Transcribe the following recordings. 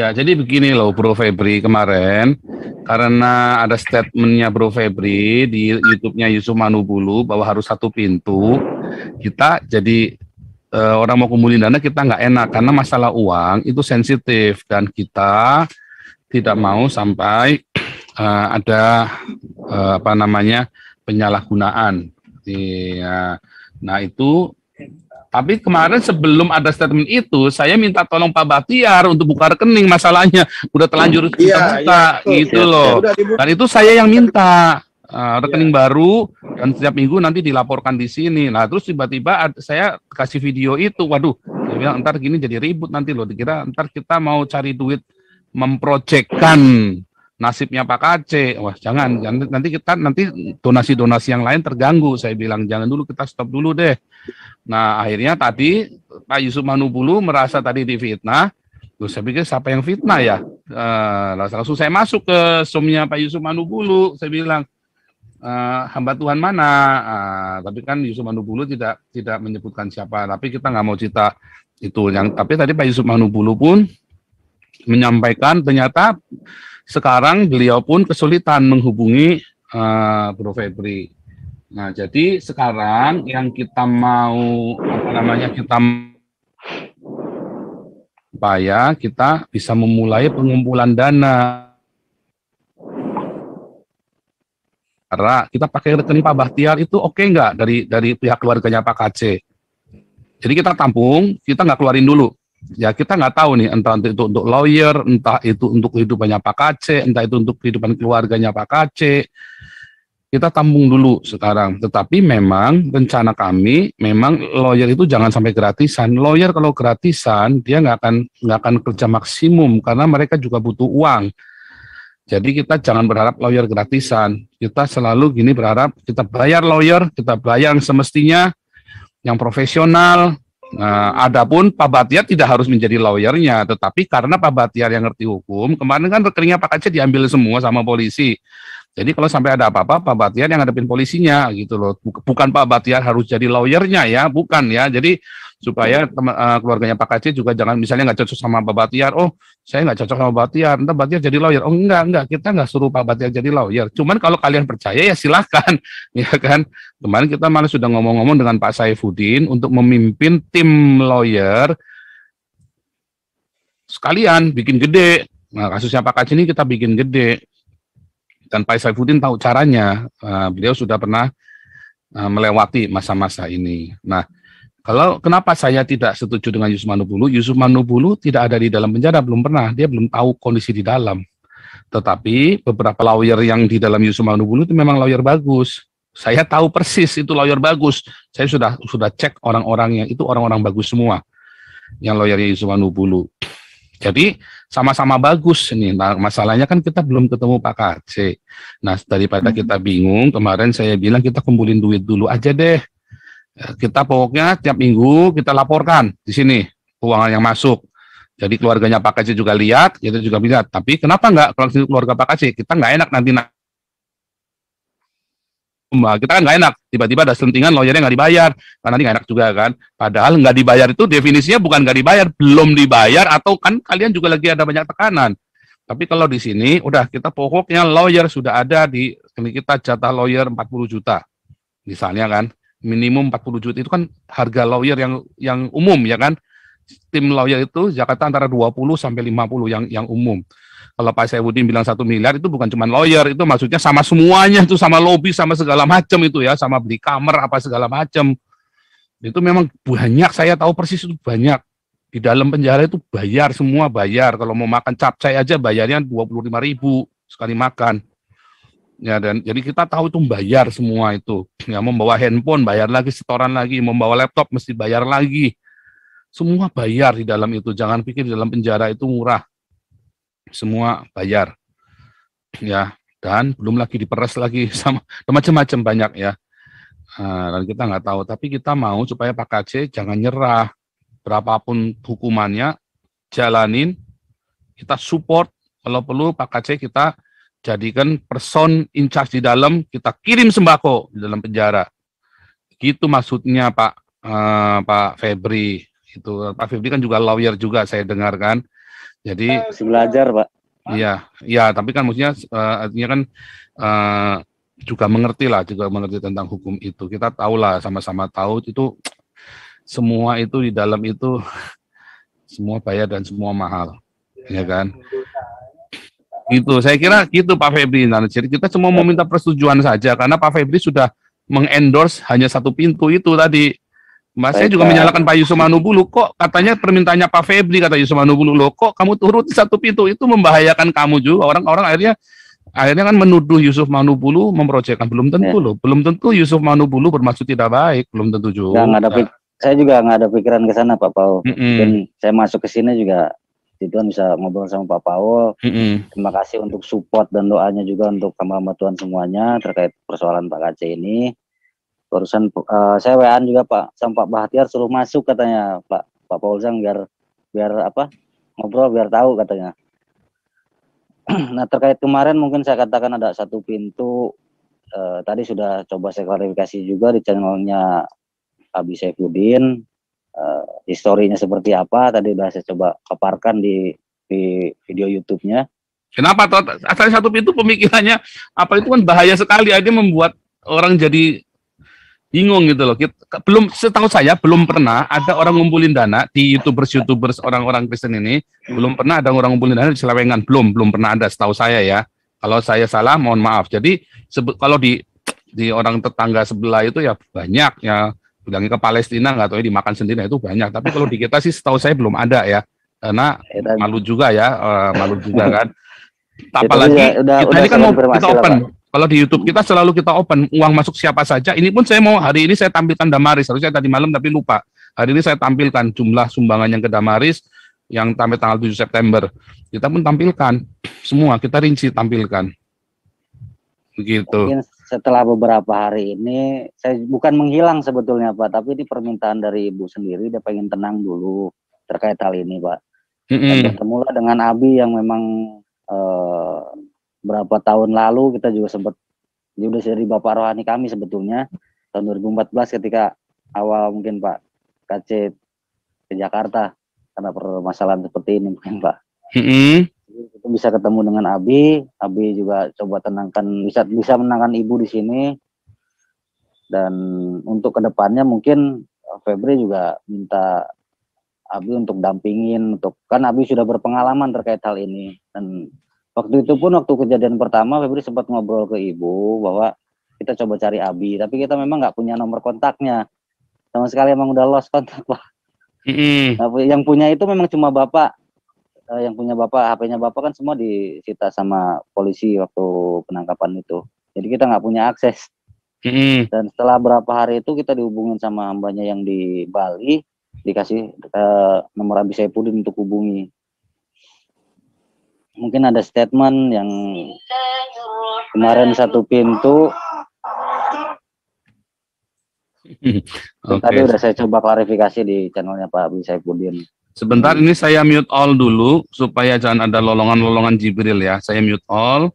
Ya, jadi begini loh Bro Febri kemarin, karena ada statementnya Bro Febri di YouTube-nya Yusuf Manubulu bahwa harus satu pintu, kita jadi orang mau kumpulin dana kita nggak enak karena masalah uang itu sensitif dan kita tidak mau sampai ada apa namanya penyalahgunaan. Iya. Nah itu. Tapi kemarin sebelum ada statement itu, saya minta tolong Pak Bahtiar untuk buka rekening masalahnya. Udah terlanjur kita buka, gitu loh. Dan itu saya yang minta rekening baru, dan setiap minggu nanti dilaporkan di sini. Nah, terus tiba-tiba saya kasih video itu. Waduh, saya bilang ntar gini jadi ribut nanti loh. Dikira ntar kita mau cari duit memproyekkan nasibnya Pak Kacek. Wah, jangan. Nanti donasi-donasi yang lain terganggu. Saya bilang jangan dulu, kita stop dulu deh. Nah, akhirnya tadi Pak Yusuf Manubulu merasa tadi difitnah. Terus saya pikir siapa yang fitnah ya? Langsung saya masuk ke Zoom-nya Pak Yusuf Manubulu. Saya bilang, hamba Tuhan mana? Tapi kan Yusuf Manubulu tidak menyebutkan siapa. Tapi kita nggak mau cerita itu. Tapi tadi Pak Yusuf Manubulu pun menyampaikan ternyata sekarang beliau pun kesulitan menghubungi Bro Febri. Nah, jadi sekarang yang kita mau supaya kita bisa memulai pengumpulan dana. Karena kita pakai rekening Pak Bahtiar itu oke nggak dari pihak keluarganya Pak Kacek. Jadi kita tampung, kita nggak keluarin dulu. Ya kita nggak tahu nih, entah itu untuk lawyer, entah itu untuk kehidupannya Pak Kacek, entah itu untuk kehidupan keluarganya Pak Kacek. Kita tampung dulu sekarang. Tetapi memang rencana kami, memang lawyer itu jangan sampai gratisan. Lawyer kalau gratisan, dia nggak akan kerja maksimum karena mereka juga butuh uang. Jadi kita jangan berharap lawyer gratisan. Kita selalu gini berharap kita bayar lawyer, kita bayar yang semestinya, yang profesional. Nah, adapun Pak Bahtiar tidak harus menjadi lawyernya, tetapi karena Pak Bahtiar yang ngerti hukum, kemarin kan rekeningnya Pak Kacek diambil semua sama polisi. Jadi kalau sampai ada apa-apa, Pak Bahtiar yang ngadepin polisinya gitu loh. Bukan Pak Bahtiar harus jadi lawyernya ya, bukan ya. Jadi supaya keluarganya Pak Kacek juga jangan misalnya nggak cocok sama Pak Bahtiar. Oh, saya nggak cocok sama Pak Bahtiar, entah Bahtiar jadi lawyer. Oh enggak, kita nggak suruh Pak Bahtiar jadi lawyer. Cuman kalau kalian percaya ya silahkan, ya kan. Kemarin kita malah sudah ngomong-ngomong dengan Pak Saifuddin untuk memimpin tim lawyer sekalian bikin gede. Nah kasusnya Pak Kacek ini kita bikin gede. Dan Pak Saifuddin tahu caranya, beliau sudah pernah melewati masa-masa ini. Nah, kenapa saya tidak setuju dengan Yusuf Manubulu? Yusuf Manubulu tidak ada di dalam penjara, belum pernah, dia belum tahu kondisi di dalam. Tetapi beberapa lawyer yang di dalam Yusuf Manubulu itu memang lawyer bagus. Saya tahu persis itu lawyer bagus. Saya sudah cek orang-orangnya, itu orang-orang bagus semua yang lawyernya Yusuf Manubulu. Jadi sama-sama bagus nih. Nah, masalahnya kan kita belum ketemu Pak Kacek. Nah, daripada kita bingung, kemarin saya bilang kita kumpulin duit dulu aja deh. Kita pokoknya tiap minggu kita laporkan di sini uang yang masuk. Jadi keluarganya Pak Kacek juga lihat, kita juga lihat. Tapi kenapa nggak kalau keluarga Pak Kacek? Kita nggak enak nanti. Kita kan nggak enak, tiba-tiba ada selentingan lawyernya nggak dibayar, karena nanti nggak enak juga kan. Padahal nggak dibayar itu definisinya bukan nggak dibayar, belum dibayar, atau kan kalian juga lagi ada banyak tekanan. Tapi kalau di sini, udah kita pokoknya lawyer sudah ada di kita jatah lawyer 40 juta. Misalnya kan, minimum 40 juta itu kan harga lawyer yang umum ya kan. Tim lawyer itu Jakarta antara 20 sampai 50 yang umum. Kalau Pak Saifuddin bilang 1 miliar itu bukan cuma lawyer, itu maksudnya sama semuanya, itu sama lobby, sama segala macam itu ya, sama beli kamar apa segala macam. Itu memang banyak, saya tahu persis itu banyak. Di dalam penjara itu bayar, semua bayar. Kalau mau makan capcay aja bayarnya 25.000 sekali makan. Ya, dan jadi kita tahu itu bayar semua itu. Ya, mau bawa handphone bayar lagi, setoran lagi, mau bawa laptop mesti bayar lagi. Semua bayar di dalam itu. Jangan pikir di dalam penjara itu murah. Semua bayar, ya, dan belum lagi diperes lagi sama macam-macam banyak ya. Dan kita nggak tahu, tapi kita mau supaya Pak Kacek jangan nyerah, berapapun hukumannya jalanin, kita support. Kalau perlu Pak Kacek kita jadikan person in charge di dalam, kita kirim sembako di dalam penjara. Gitu maksudnya Pak Febri. Itu Pak Febri kan juga lawyer juga saya dengarkan. Jadi masih belajar, Pak. iya, iya, tapi kan maksudnya artinya kan juga mengerti tentang hukum itu. Kita tahu lah, sama-sama tahu itu semua itu di dalam itu semua bayar dan semua mahal, ya kan? Itu saya kira gitu Pak Febri. Nah, jadi kita semua mau minta persetujuan saja karena Pak Febri sudah mengendorse hanya satu pintu itu tadi. Mas, saya juga menyalahkan Pak Yusuf Manubulu, kok katanya permintaannya Pak Febri, kata Yusuf Manubulu, loh kok kamu turut satu pintu, itu membahayakan kamu juga. Orang-orang akhirnya kan menuduh Yusuf Manubulu memproyekkan, belum tentu loh, belum tentu Yusuf Manubulu bermaksud tidak baik, belum tentu juga. Saya juga nggak ada pikiran ke sana Pak Paul. Dan saya masuk ke sini juga Tuhan bisa ngobrol sama Pak Paul. Terima kasih untuk support dan doanya juga untuk hamba Tuhan semuanya terkait persoalan Pak Kaceh ini. Barusan saya WA-an juga Pak sama Pak Bahtiar suruh masuk katanya Pak Paul Zang biar apa ngobrol biar tahu katanya. Nah terkait kemarin mungkin saya katakan ada satu pintu tadi sudah coba saya klarifikasi juga di channelnya Abi Saifuddin, historinya seperti apa tadi sudah saya coba paparkan di video YouTube-nya. Kenapa asal satu pintu pemikirannya apa itu kan bahaya sekali, aja membuat orang jadi bingung gitu loh. Belum, setahu saya belum pernah ada orang ngumpulin dana di YouTubers orang-orang Kristen ini, belum pernah ada orang ngumpulin dana di Selewengan, belum pernah ada setahu saya ya. Kalau saya salah mohon maaf. Jadi kalau di orang tetangga sebelah itu ya banyak ya, bilangnya ke Palestina nggak tahu ya dimakan sendiri itu banyak. Tapi kalau di kita sih setahu saya belum ada ya, karena malu juga ya, malu juga kan. Apalagi kita ini kan mau kita open. Kalau di YouTube kita selalu kita open, uang masuk siapa saja. Ini pun saya mau hari ini saya tampilkan Damaris. Harusnya tadi malam tapi lupa. Hari ini saya tampilkan jumlah sumbangan yang ke Damaris yang sampai tanggal 7 September. Kita pun tampilkan semua, kita rinci tampilkan. Begitu. Mungkin setelah beberapa hari ini saya bukan menghilang sebetulnya Pak, tapi ini permintaan dari Ibu sendiri, dia pengen tenang dulu terkait hal ini Pak. Dan bertemulah dengan Abi yang memang berapa tahun lalu kita juga sempat dia udah jadi bapak rohani kami sebetulnya tahun 2014 ketika awal mungkin Pak KC ke Jakarta karena permasalahan seperti ini mungkin Pak. Kita bisa ketemu dengan Abi juga coba tenangkan, bisa menenangkan Ibu di sini. Dan untuk kedepannya mungkin Febri juga minta Abi untuk dampingin, kan Abi sudah berpengalaman terkait hal ini. Dan waktu itu pun waktu kejadian pertama Febri sempat ngobrol ke Ibu bahwa kita coba cari Abi, tapi kita memang nggak punya nomor kontaknya sama sekali, emang udah lost kontak Pak. Nah, yang punya itu memang cuma Bapak, yang punya Bapak, HP-nya Bapak kan semua disita sama polisi waktu penangkapan itu, jadi kita nggak punya akses. Dan setelah berapa hari itu kita dihubungin sama hambanya yang di Bali, dikasih nomor Abi Saifuddin untuk hubungi. Mungkin ada statement yang kemarin satu pintu. Tadi udah saya coba klarifikasi di channelnya Pak Abi Saifuddin. Sebentar, ini saya mute all dulu supaya jangan ada lolongan-lolongan Jibril ya. Saya mute all.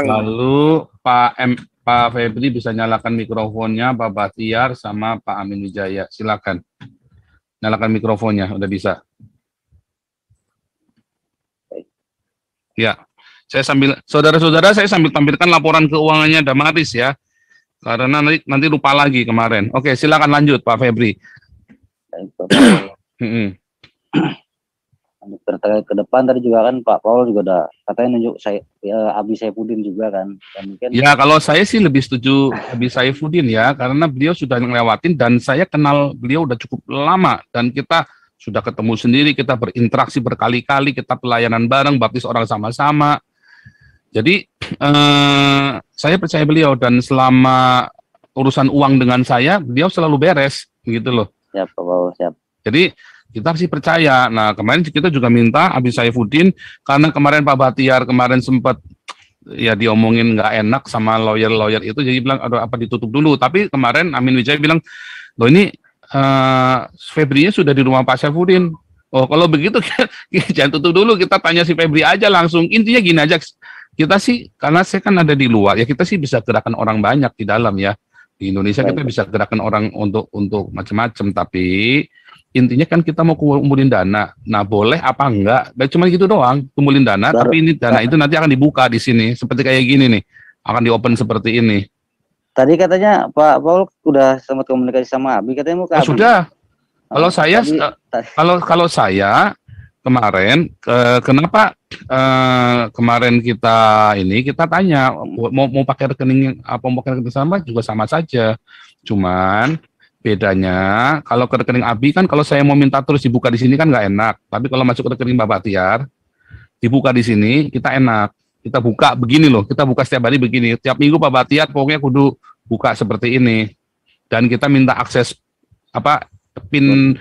Lalu Pak Febri bisa nyalakan mikrofonnya, Pak Bahtiar sama Pak Amin Wijaya. Silakan. Nyalakan mikrofonnya, udah bisa. Ya, saudara-saudara saya sambil tampilkan laporan keuangannya Damaris ya, karena nanti lupa lagi kemarin. Oke, silakan lanjut Pak Febri. Terkait ke depan tadi juga kan Pak Paul juga udah katanya nunjuk saya Abi Saifuddin juga kan. Dan mungkin ya kalau saya sih lebih setuju Abi Saifuddin ya, karena beliau sudah ngelewatin dan saya kenal beliau udah cukup lama dan kita sudah ketemu sendiri, kita berinteraksi berkali-kali, kita pelayanan bareng, baptis orang sama-sama. Jadi saya percaya beliau dan selama urusan uang dengan saya, beliau selalu beres, gitu loh. Siap, Pak Paul, siap. Jadi kita sih percaya. Nah kemarin kita juga minta Abi Saifuddin, karena kemarin Pak Bahtiar kemarin sempat ya diomongin nggak enak sama lawyer itu, jadi bilang aduh apa ditutup dulu. Tapi kemarin Amin Wijaya bilang, loh ini Febri-nya sudah di rumah Pak Saifuddin. Oh kalau begitu jangan tutup dulu, kita tanya si Febri aja langsung. Intinya gini aja, kita sih karena saya kan ada di luar ya, kita sih bisa gerakan orang banyak di dalam ya. Di Indonesia kita bisa gerakan orang untuk macam-macam, tapi intinya kan kita mau kumpulin dana. Nah, boleh apa enggak? Gak cuma gitu doang, kumpulin dana, tapi ini dana itu nanti akan dibuka di sini seperti kayak gini nih. Akan di-open seperti ini. Tadi katanya Pak Paul udah sempat komunikasi sama Abi, katanya mau ke Abi. Sudah. Kalau saya kemarin kenapa kemarin kita tanya mau pakai rekening apa mau pakai rekening sama juga sama saja. Cuman bedanya kalau ke rekening Abi kan kalau saya mau minta terus dibuka di sini kan nggak enak. Tapi kalau masuk ke rekening Bapak Tiar dibuka di sini kita enak. Kita buka begini loh, kita buka setiap hari begini. Tiap minggu Pak Batiat pokoknya kudu buka seperti ini. Dan kita minta akses PIN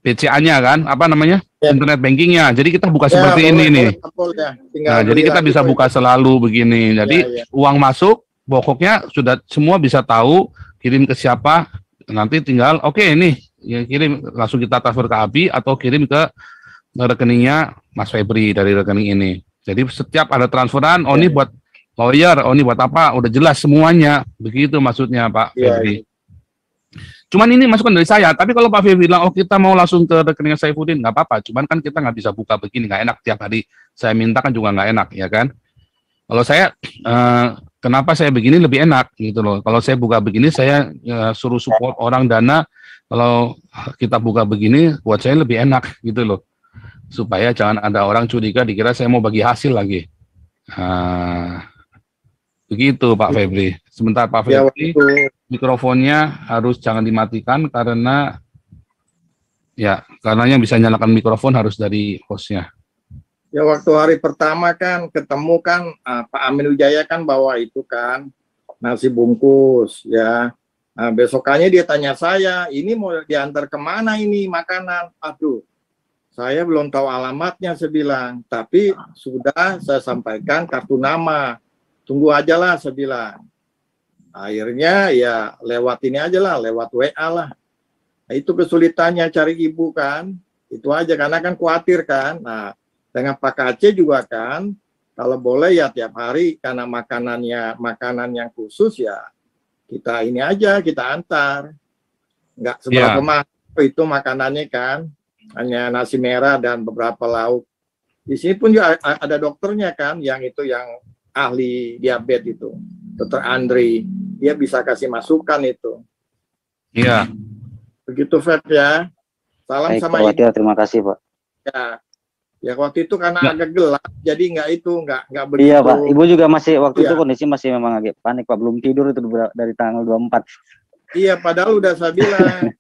BCA-nya kan, internet bankingnya. Jadi kita buka seperti ini nih. Nah, jadi kita bisa buka selalu begini. Jadi uang masuk, pokoknya sudah semua bisa tahu kirim ke siapa. Nanti tinggal ini ya kirim langsung kita transfer ke Abi atau kirim ke rekeningnya Mas Febri dari rekening ini. Jadi setiap ada transferan, ini buat lawyer, ini buat apa, udah jelas semuanya. Begitu maksudnya Pak Febri. Cuman ini masukan dari saya, tapi kalau Pak Febri bilang, kita mau langsung ke rekeningnya Saifuddin, nggak apa-apa. Cuman kan kita nggak bisa buka begini, nggak enak tiap hari. Saya minta kan juga nggak enak, ya kan? Kalau saya, kenapa saya begini lebih enak gitu loh. Kalau saya buka begini, saya suruh support orang dana. Kalau kita buka begini, buat saya lebih enak gitu loh. Supaya jangan ada orang curiga dikira saya mau bagi hasil lagi. Begitu Pak Febri. Sebentar Pak Febri, mikrofonnya harus jangan dimatikan karena yang bisa nyalakan mikrofon harus dari hostnya. Ya waktu hari pertama kan ketemu kan Pak Amin Wijaya kan bawa itu kan nasi bungkus ya. Nah, besokannya dia tanya saya, ini mau diantar kemana ini makanan? Aduh, saya belum tahu alamatnya, saya bilang. Tapi sudah saya sampaikan kartu nama. Tunggu aja lah, saya bilang. Akhirnya ya lewat ini aja lah, lewat WA lah. Nah, itu kesulitannya cari ibu kan. Itu aja, karena kan khawatir kan. Nah, dengan Pak Kacé juga kan, kalau boleh ya tiap hari, karena makanan yang khusus ya, kita ini aja, kita antar. Nggak seberapa mahal itu makanannya kan. Hanya nasi merah dan beberapa lauk. Di sini pun juga ada dokternya kan, yang ahli diabetes itu, Dr. Andri, dia bisa kasih masukan itu. Iya. Begitu Feb ya. Salam sama Ibu. Terima kasih Pak. Ya waktu itu karena agak gelap, jadi nggak begitu. Iya Pak. Ibu juga masih waktu itu kondisi masih memang agak panik Pak, belum tidur itu dari tanggal 24. Iya, padahal udah saya bilang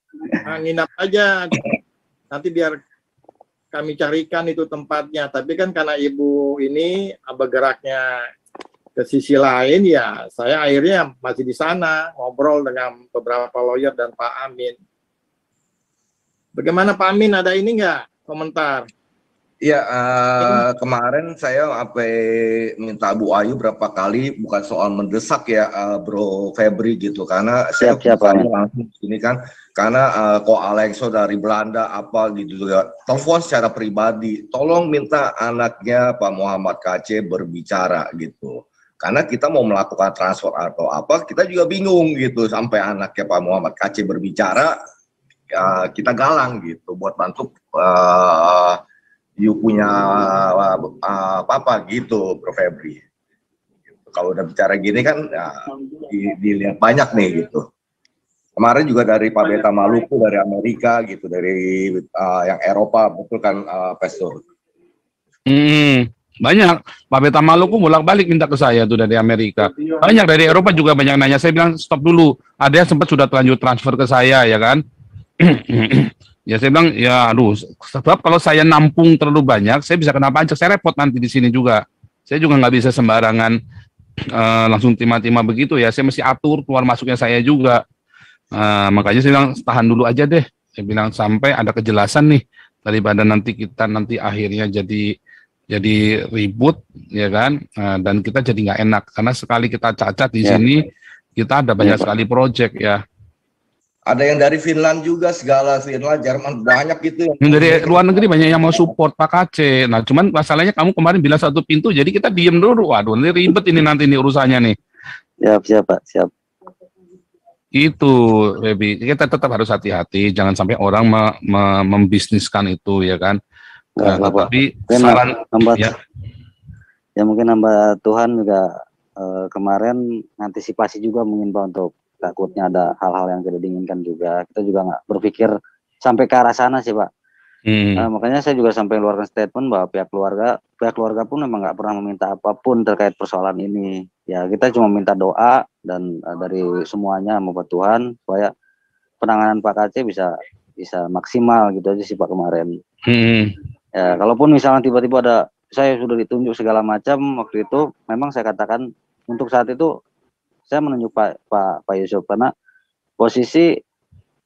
nginap aja. Nanti biar kami carikan itu tempatnya. Tapi kan karena ibu ini bergeraknya ke sisi lain, ya saya akhirnya masih di sana ngobrol dengan beberapa lawyer dan Pak Amin. Bagaimana Pak Amin, ada ini nggak komentar? Ya, kemarin saya minta Bu Ayu berapa kali, bukan soal mendesak ya, Bro Febri gitu, karena saya langsung ini kan, karena kok Alexo dari Belanda apa gitu juga, telepon secara pribadi, tolong minta anaknya Pak Muhammad Kacé berbicara gitu, karena kita mau melakukan transfer atau apa, kita juga bingung gitu, sampai anaknya Pak Muhammad Kacé berbicara, kita galang gitu, buat bantu you punya apa gitu, Bro Febri. Kalau udah bicara gini kan dilihat banyak nih gitu. Kemarin juga dari Pak Beta Maluku dari Amerika gitu, dari yang Eropa, betul kan Pastor? Banyak. Pak Beta Maluku bolak-balik minta ke saya tuh dari Amerika. Banyak dari Eropa juga banyak nanya. Saya bilang stop dulu. Ada yang sempat sudah terlanjur transfer ke saya ya kan. Ya saya bilang ya aduh, sebab kalau saya nampung terlalu banyak saya bisa kena pajak, saya repot nanti di sini juga. Saya juga nggak bisa sembarangan langsung timah-timah begitu ya, saya mesti atur keluar masuknya saya juga. Makanya saya bilang tahan dulu aja deh, saya bilang sampai ada kejelasan nih, daripada nanti akhirnya jadi ribut ya kan, dan kita jadi nggak enak karena sekali kita cacat di sini kita ada banyak sekali proyek ya. Ada yang dari Finland juga, segala Finland, Jerman, banyak gitu. Yang dari luar negeri banyak yang mau support Pak Kacé. Nah, cuman masalahnya kamu kemarin bilang satu pintu, jadi kita diem dulu. Waduh, ini ribet ini nanti ini urusannya nih. Siap Pak, siap. Itu, Baby. Kita tetap harus hati-hati, jangan sampai orang membisniskan itu, ya kan. Tapi saran ya mungkin hamba Tuhan juga kemarin antisipasi juga mungkin Pak, untuk takutnya ada hal-hal yang tidak diinginkan juga. Kita juga nggak berpikir sampai ke arah sana sih Pak. Makanya saya juga sampai keluarkan statement bahwa pihak keluarga pun memang nggak pernah meminta apapun terkait persoalan ini. Ya kita cuma minta doa dan dari semuanya sama Pak Tuhan supaya penanganan Pak KC bisa maksimal gitu aja sih Pak kemarin. Ya kalaupun misalnya tiba-tiba ada saya sudah ditunjuk segala macam waktu itu, memang saya katakan untuk saat itu saya menunjuk Pak Yusuf karena posisi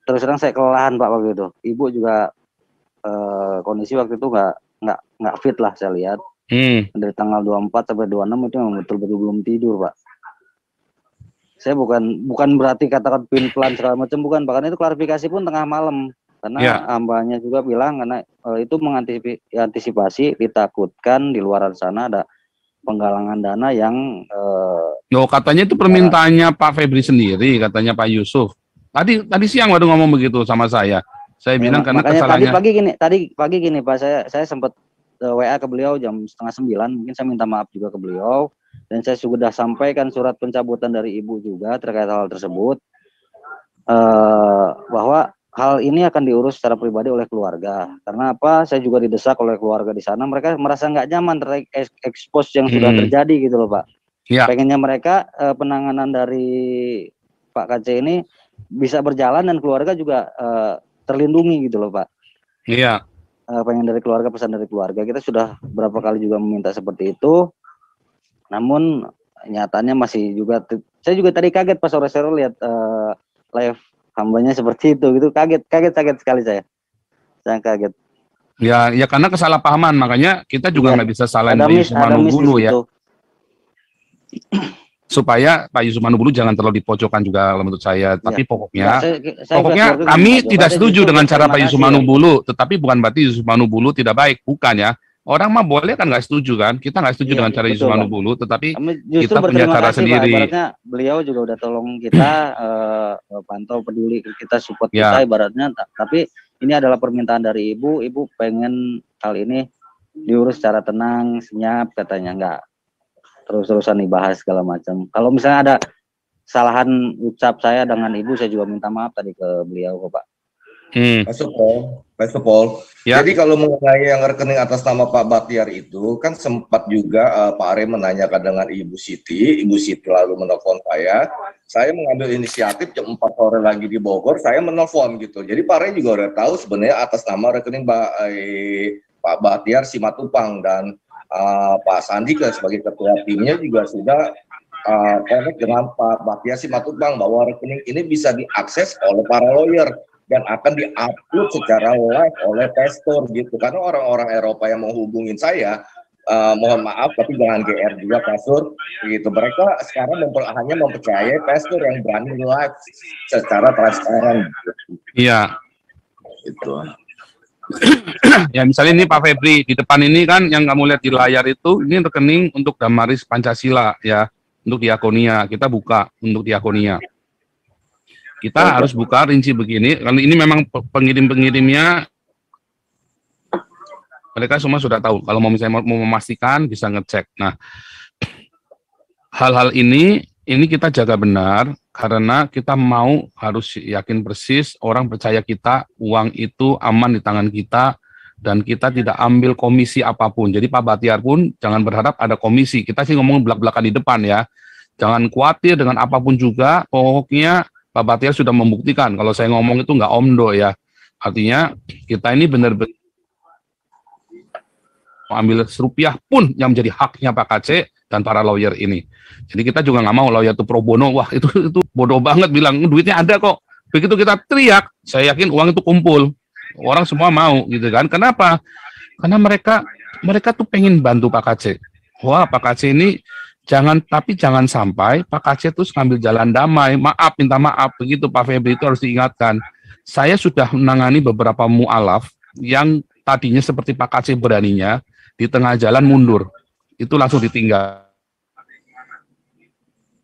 terus terang saya kelelahan Pak waktu itu. Ibu juga kondisi waktu itu nggak fit lah saya lihat. Dari tanggal 24 sampai 26 itu memang betul-betul belum tidur Pak. Saya bukan berarti katakan pin plan segala macam, bukan, bahkan itu klarifikasi pun tengah malam karena hambanya juga bilang karena itu mengantisipasi ditakutkan di luar sana ada penggalangan dana yang katanya itu permintaannya Pak Febri sendiri, katanya Pak Yusuf. Tadi siang baru ngomong begitu sama saya. Saya bilang karena kesalahannya. Tadi pagi gini Pak, saya sempat WA ke beliau jam 8:30, mungkin saya minta maaf juga ke beliau dan saya sudah sampaikan surat pencabutan dari ibu juga terkait hal tersebut, bahwa hal ini akan diurus secara pribadi oleh keluarga. Karena apa? Saya juga didesak oleh keluarga di sana, mereka merasa nggak nyaman terkait ekspos yang sudah terjadi gitu loh Pak. Pengennya mereka penanganan dari Pak KC ini bisa berjalan dan keluarga juga terlindungi gitu loh Pak. Pengen dari keluarga, pesan dari keluarga. Kita sudah berapa kali juga meminta seperti itu, namun nyatanya masih juga. Saya juga tadi kaget pas sore-sore lihat live hambanya seperti itu gitu, kaget sekali saya kaget. Ya karena kesalahpahaman, makanya kita juga nggak bisa salahin Pak Yusuf Manubulu ya. Supaya Pak Yusuf Manubulu jangan terlalu dipojokkan juga menurut saya. Tapi pokoknya kami tidak setuju dengan cara Pak Yusuf Manubulu, tetapi bukan berarti Yusuf Manubulu tidak baik, bukan ya. Orang mah boleh kan nggak setuju kan? Kita nggak setuju dengan cara Yusuf Manubulu, tetapi kita punya cara sendiri. Ibaratnya beliau juga udah tolong kita pantau, peduli kita, support kita ibaratnya. Tapi ini adalah permintaan dari ibu pengen hal ini diurus secara tenang, senyap, katanya nggak terus-terusan dibahas segala macam. Kalau misalnya ada kesalahan ucap saya dengan ibu, saya juga minta maaf tadi ke beliau kok Pak. Pak Paul. Jadi kalau mengenai yang rekening atas nama Pak Batiar itu kan sempat juga Pak Are menanyakan dengan Ibu Siti lalu menelpon saya mengambil inisiatif jam 4 sore lagi di Bogor, saya menelpon gitu. Jadi Pak Are juga udah tahu sebenarnya atas nama rekening Pak Batiar Simatupang, dan Pak Sandi sebagai ketua timnya juga sudah connect dengan Pak Batiar Simatupang bahwa rekening ini bisa diakses oleh para lawyer dan akan diupload secara live oleh pastor gitu. Karena orang-orang Eropa yang menghubungin saya, mohon maaf tapi jangan GR juga pastor gitu. Mereka sekarang hanya mempercayai pastor yang berani live secara transparan. Iya. Gitu. Ya misalnya ini Pak Febri di depan ini kan yang kamu lihat di layar itu, ini rekening untuk Damaris Pancasila ya, untuk diakonia. Kita buka untuk diakonia. Kita harus buka rinci begini, kalau ini memang pengirim-pengirimnya mereka semua sudah tahu. Kalau mau misalnya mau memastikan bisa ngecek. Nah, hal-hal ini kita jaga benar karena kita harus yakin persis orang percaya kita, uang itu aman di tangan kita dan kita tidak ambil komisi apapun. Jadi Pak Batiar pun jangan berharap ada komisi. Kita sih ngomong belak-belakan di depan ya. Jangan khawatir dengan apapun juga. Pokoknya Pak Batiar sudah membuktikan kalau saya ngomong itu nggak omdo ya. Artinya kita ini benar-benar ambil rupiah pun yang menjadi haknya Pak KC dan para lawyer ini. Jadi kita juga nggak mau lawyer itu pro bono, wah itu bodoh banget bilang duitnya ada kok. Begitu kita teriak, saya yakin uang itu kumpul. Orang semua mau gitu kan. Kenapa? Karena mereka tuh pengen bantu Pak KC. Wah Pak KC ini jangan sampai Pak KC itu ngambil jalan damai. Maaf, minta maaf. Begitu Pak Febri itu harus diingatkan. Saya sudah menangani beberapa mu'alaf yang tadinya seperti Pak KC beraninya di tengah jalan mundur. Itu langsung ditinggal.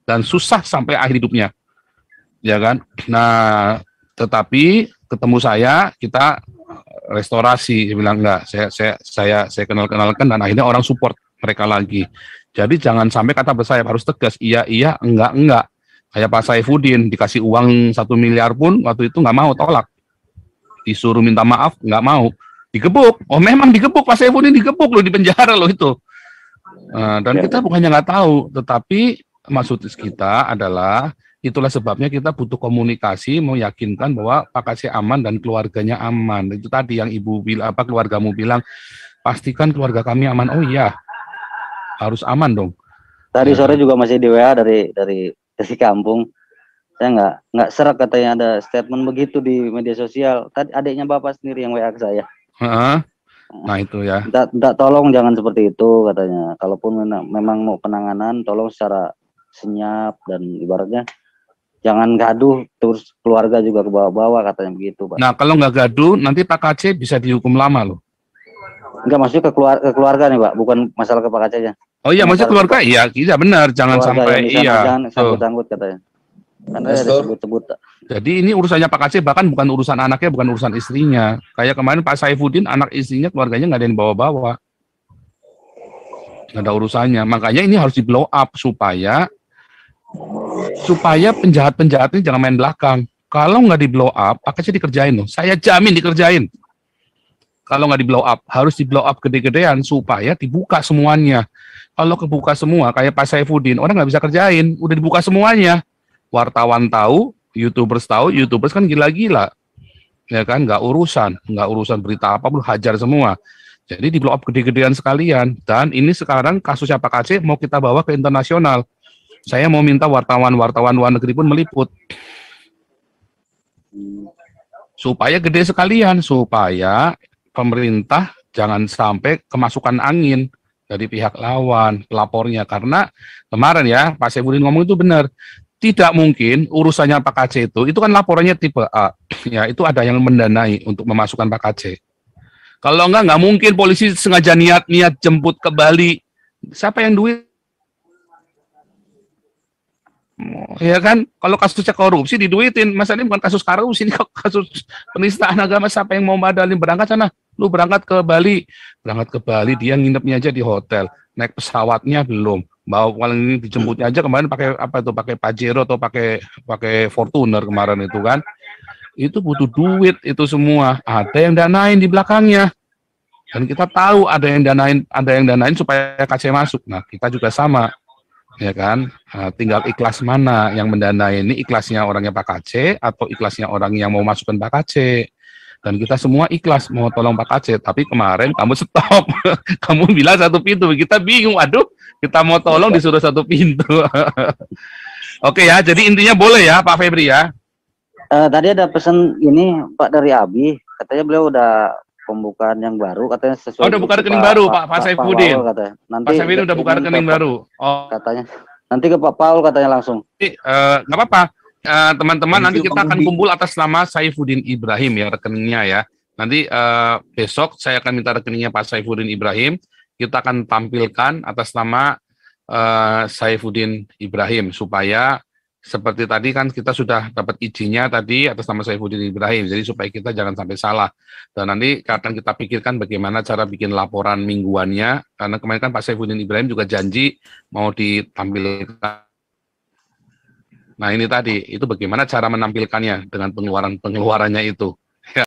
Dan susah sampai akhir hidupnya. ya kan. Nah, tetapi ketemu saya, kita restorasi. Dia bilang enggak, saya kenalkan dan akhirnya orang support mereka lagi. Jadi jangan sampai kata bersayap, harus tegas, iya, enggak. Kayak Pak Saifuddin, dikasih uang 1 miliar pun waktu itu nggak mau, tolak. Disuruh minta maaf, nggak mau. Digebuk, oh memang digebuk, Pak Saifuddin digebuk loh, di penjara loh itu. Dan kita bukannya nggak tahu, tetapi maksud kita adalah, itulah sebabnya kita butuh komunikasi, meyakinkan bahwa Pak Kacé aman dan keluarganya aman. Itu tadi yang ibu bilang, keluargamu bilang, pastikan keluarga kami aman. Oh iya, harus aman dong. Tadi sore juga masih di WA dari kampung. Saya nggak serak katanya ada statement begitu di media sosial. Tadi adiknya bapak sendiri yang WA ke saya. Nah itu ya. Minta tolong jangan seperti itu katanya. Kalaupun memang mau penanganan, tolong secara senyap dan ibaratnya jangan gaduh terus keluarga juga ke bawah-bawah katanya begitu, Pak. Nah kalau nggak gaduh nanti Pak Kacé bisa dihukum lama loh. Enggak, maksudnya ke keluarga nih, Pak, bukan masalah ke Pak Kacé-nya. Oh iya, maksudnya keluarga, iya benar, jangan sampai jangan sangkut-sangkut katanya. Karena ada sebut-sebut. Jadi ini urusannya Pak Kacé, bahkan bukan urusan anaknya, bukan urusan istrinya. Kayak kemarin Pak Saifuddin, anak istrinya, keluarganya nggak ada yang bawa-bawa. Nggak ada urusannya. Makanya ini harus di blow up supaya penjahat-penjahat ini jangan main belakang. Kalau nggak di blow up, Pak Kacé dikerjain loh. Saya jamin dikerjain. Kalau nggak di blow up, harus di blow up gede-gedean supaya dibuka semuanya. Kalau kebuka semua, kayak Pak Saifuddin, orang nggak bisa kerjain, udah dibuka semuanya. Wartawan tahu, YouTubers kan gila-gila. Ya kan, nggak urusan berita apapun, hajar semua. Jadi di blow up gede-gedean sekalian. Dan ini sekarang kasusnya Pak Kacé mau kita bawa ke internasional. Saya mau minta wartawan luar negeri pun meliput. Supaya gede sekalian, supaya pemerintah jangan sampai kemasukan angin dari pihak lawan, pelapornya. Karena kemarin ya, Pak Saifuddin ngomong itu benar. Tidak mungkin urusannya Pak Kacé itu kan laporannya tipe A. Ya, itu ada yang mendanai untuk memasukkan Pak Kacé. Kalau nggak mungkin polisi sengaja niat jemput ke Bali. Siapa yang duit? Ya kan, kalau kasusnya korupsi diduitin, masa ini bukan kasus korupsi, ini kasus penistaan agama. Siapa yang mau modalin berangkat sana? Lu berangkat ke Bali, dia nginepnya aja di hotel, naik pesawatnya belum, bawa paling ini dijemputnya aja kemarin pakai pakai Pajero atau pakai Fortuner kemarin itu kan, itu butuh duit itu semua, ada yang danain di belakangnya, dan kita tahu ada yang danain supaya Kacé masuk. Nah kita juga sama. Ya kan, tinggal ikhlas mana yang mendanai, ini ikhlasnya orangnya Pak Kacé atau ikhlasnya orang yang mau masukkan Pak Kacé. Dan kita semua ikhlas mau tolong Pak Kacé, tapi kemarin kamu stop, kamu bilang 1 pintu, kita bingung, aduh kita mau tolong disuruh 1 pintu. Oke ya, jadi intinya boleh ya Pak Febri ya. Tadi ada pesan ini Pak dari Abi, katanya beliau udah pembukaan yang baru, katanya sesuai. Oh, udah buka rekening baru Pak Saifuddin. Nanti Pak Saifuddin udah buka rekening baru. Oh, katanya. Nanti ke Pak Paul katanya langsung. Nggak apa-apa. Teman-teman, nanti kita akan kumpul atas nama Saifuddin Ibrahim ya rekeningnya ya. Nanti besok saya akan minta rekeningnya Pak Saifuddin Ibrahim. Kita akan tampilkan atas nama Saifuddin Ibrahim supaya seperti tadi kan kita sudah dapat izinnya tadi atas nama Saifuddin Ibrahim, jadi supaya kita jangan sampai salah. Dan nanti akan kita pikirkan bagaimana cara bikin laporan mingguannya, karena kemarin kan Pak Saifuddin Ibrahim juga janji mau ditampilkan. Nah ini tadi, itu bagaimana cara menampilkannya dengan pengeluarannya itu. Ya.